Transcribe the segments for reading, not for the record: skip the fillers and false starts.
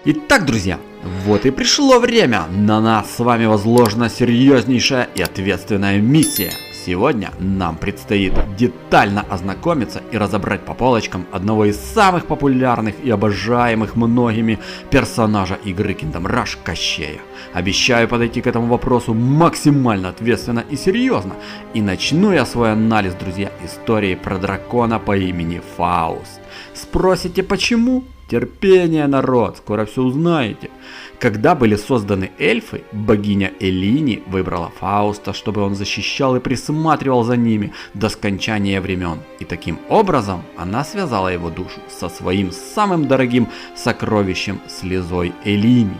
Итак, друзья, вот и пришло время. На нас с вами возложена серьезнейшая и ответственная миссия. Сегодня нам предстоит детально ознакомиться и разобрать по полочкам одного из самых популярных и обожаемых многими персонажа игры Kingdom Rush Кощея. Обещаю подойти к этому вопросу максимально ответственно и серьезно. И начну я свой анализ, друзья, истории про дракона по имени Фауст. Спросите почему? Терпение, народ, скоро все узнаете. Когда были созданы эльфы, богиня Элини выбрала Фауста, чтобы он защищал и присматривал за ними до скончания времен. И таким образом она связала его душу со своим самым дорогим сокровищем слезой Элини.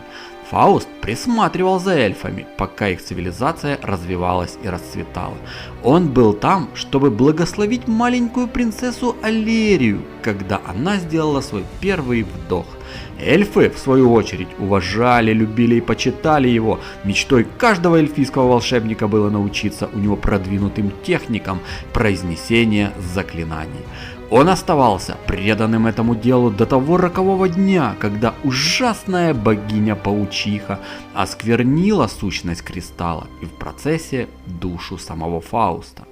Фауст присматривал за эльфами, пока их цивилизация развивалась и расцветала. Он был там, чтобы благословить маленькую принцессу Алерию, когда она сделала свой первый вдох. Эльфы, в свою очередь, уважали, любили и почитали его. Мечтой каждого эльфийского волшебника было научиться у него продвинутым техникам произнесения заклинаний. Он оставался преданным этому делу до того рокового дня, когда ужасная богиня-паучиха осквернила сущность кристалла и в процессе душу самого Фауста.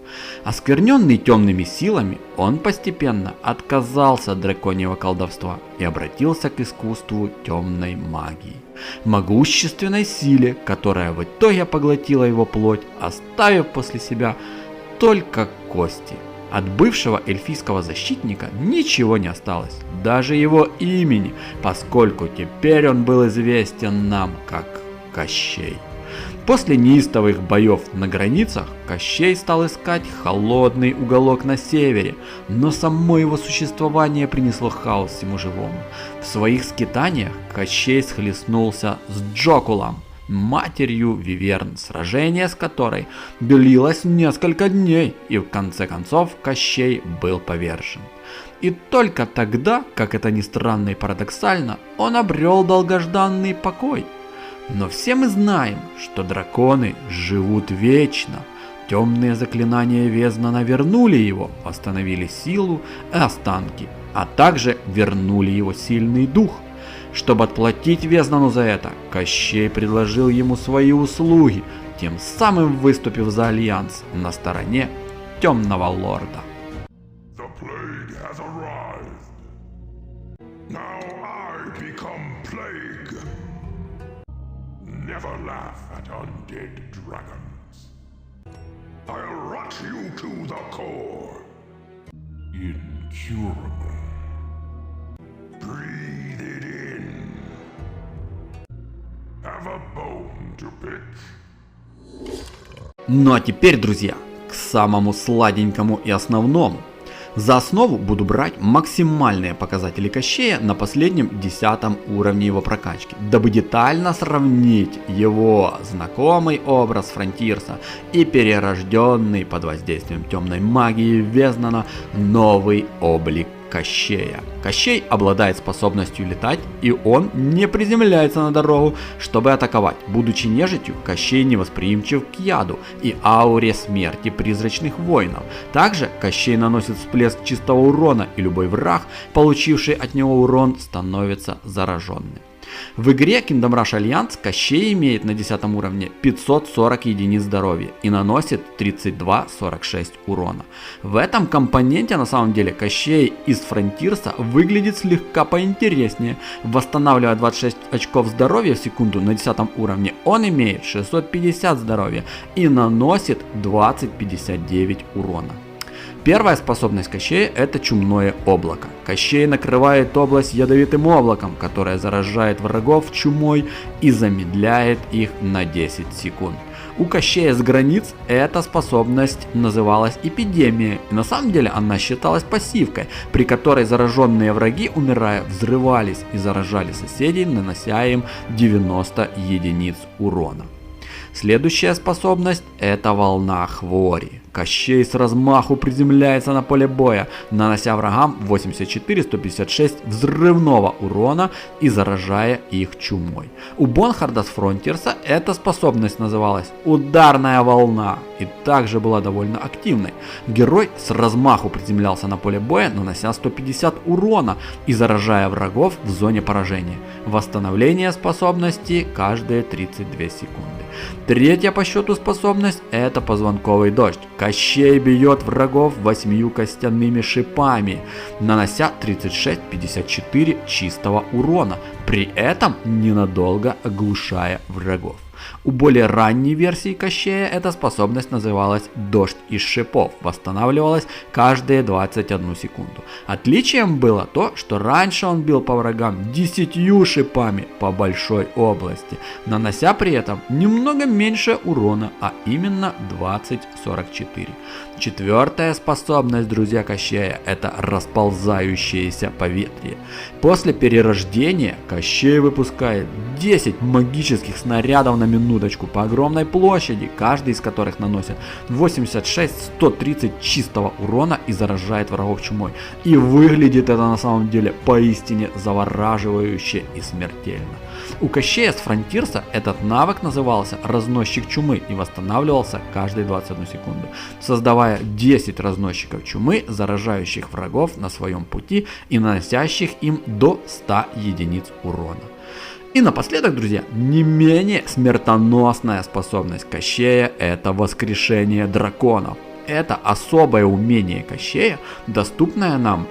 Оскверненный темными силами, он постепенно отказался от драконьего колдовства и обратился к искусству темной магии. Могущественной силе, которая в итоге поглотила его плоть, оставив после себя только кости. От бывшего эльфийского защитника ничего не осталось, даже его имени, поскольку теперь он был известен нам как Кощей. После неистовых боев на границах Кощей стал искать холодный уголок на севере, но само его существование принесло хаос всему живому. В своих скитаниях Кощей схлестнулся с Джокулом, матерью Виверн, сражение с которой длилось несколько дней, и в конце концов Кощей был повержен. И только тогда, как это ни странно и парадоксально, он обрел долгожданный покой. Но все мы знаем, что драконы живут вечно. Темные заклинания Везнана вернули его, восстановили силу и останки, а также вернули его сильный дух. Чтобы отплатить Везнану за это, Кощей предложил ему свои услуги, тем самым выступив за альянс на стороне Темного Лорда. Ну а теперь, друзья, к самому сладенькому и основному. За основу буду брать максимальные показатели Кощея на последнем 10 уровне его прокачки, дабы детально сравнить его знакомый образ Фронтирса и перерожденный под воздействием темной магии Везнана новый облик Кощея. Кощей обладает способностью летать, и он не приземляется на дорогу, чтобы атаковать. Будучи нежитью, Кощей невосприимчив к яду и ауре смерти призрачных воинов. Также Кощей наносит всплеск чистого урона, и любой враг, получивший от него урон, становится зараженным. В игре Kingdom Rush Alliance Кощей имеет на 10 уровне 540 единиц здоровья и наносит 32-46 урона. В этом компоненте на самом деле Кощей из Фронтирса выглядит слегка поинтереснее. Восстанавливая 26 очков здоровья в секунду на 10 уровне, он имеет 650 здоровья и наносит 20-59 урона. Первая способность Кощея – это чумное облако. Кощей накрывает область ядовитым облаком, которое заражает врагов чумой и замедляет их на 10 секунд. У Кощея с границ эта способность называлась эпидемия, и на самом деле она считалась пассивкой, при которой зараженные враги, умирая, взрывались и заражали соседей, нанося им 90 единиц урона. Следующая способность — это волна хвори. Кощей с размаху приземляется на поле боя, нанося врагам 84-156 взрывного урона и заражая их чумой. У Бонхарда с Фронтирса эта способность называлась «Ударная волна» и также была довольно активной. Герой с размаху приземлялся на поле боя, нанося 150 урона и заражая врагов в зоне поражения. Восстановление способности каждые 32 секунды. Третья по счету способность — это позвонковый дождь. Кощей бьет врагов 8 костяными шипами, нанося 36-54 чистого урона, при этом ненадолго оглушая врагов. У более ранней версии Кощея эта способность называлась «Дождь из шипов», восстанавливалась каждые 21 секунду. Отличием было то, что раньше он бил по врагам 10 шипами по большой области, нанося при этом немного меньше урона, а именно 20-44. Четвертая способность, друзья, Кощея — это расползающееся поветрие. После перерождения Кощей выпускает 10 магических снарядов на минуточку по огромной площади, каждый из которых наносит 86-130 чистого урона и заражает врагов чумой. И выглядит это на самом деле поистине завораживающе и смертельно. У Кощея с Фронтирса этот навык назывался «Разносчик чумы» и восстанавливался каждые 21 секунду, создавая 10 разносчиков чумы, заражающих врагов на своем пути и наносящих им до 100 единиц урона. И напоследок, друзья, не менее смертоносная способность Кощея — это воскрешение драконов. Это особое умение Кощея, доступное нам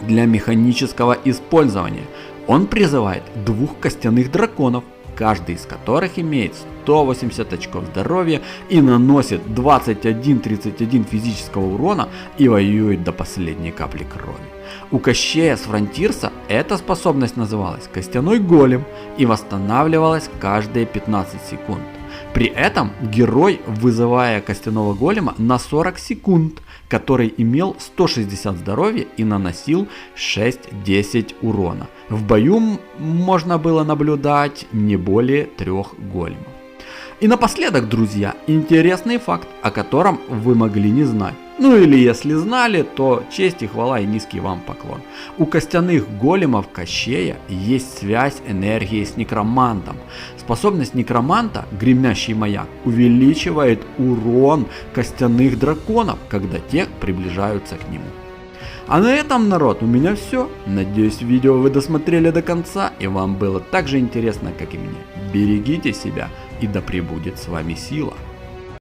для механического использования. Он призывает 2 костяных драконов, каждый из которых имеет 180 очков здоровья и наносит 21-31 физического урона и воюет до последней капли крови. У Кощея с Фронтирса эта способность называлась «Костяной голем» и восстанавливалась каждые 15 секунд. При этом герой, вызывая костяного голема на 40 секунд, который имел 160 здоровья и наносил 6-10 урона. В бою можно было наблюдать не более 3 големов. И напоследок, друзья, интересный факт, о котором вы могли не знать. Ну или если знали, то честь и хвала и низкий вам поклон. У костяных големов Кощея есть связь энергии с некромантом. Способность некроманта, гремящий маяк, увеличивает урон костяных драконов, когда те приближаются к нему. А на этом, народ, у меня все. Надеюсь, видео вы досмотрели до конца и вам было так же интересно, как и мне. Берегите себя и да пребудет с вами сила.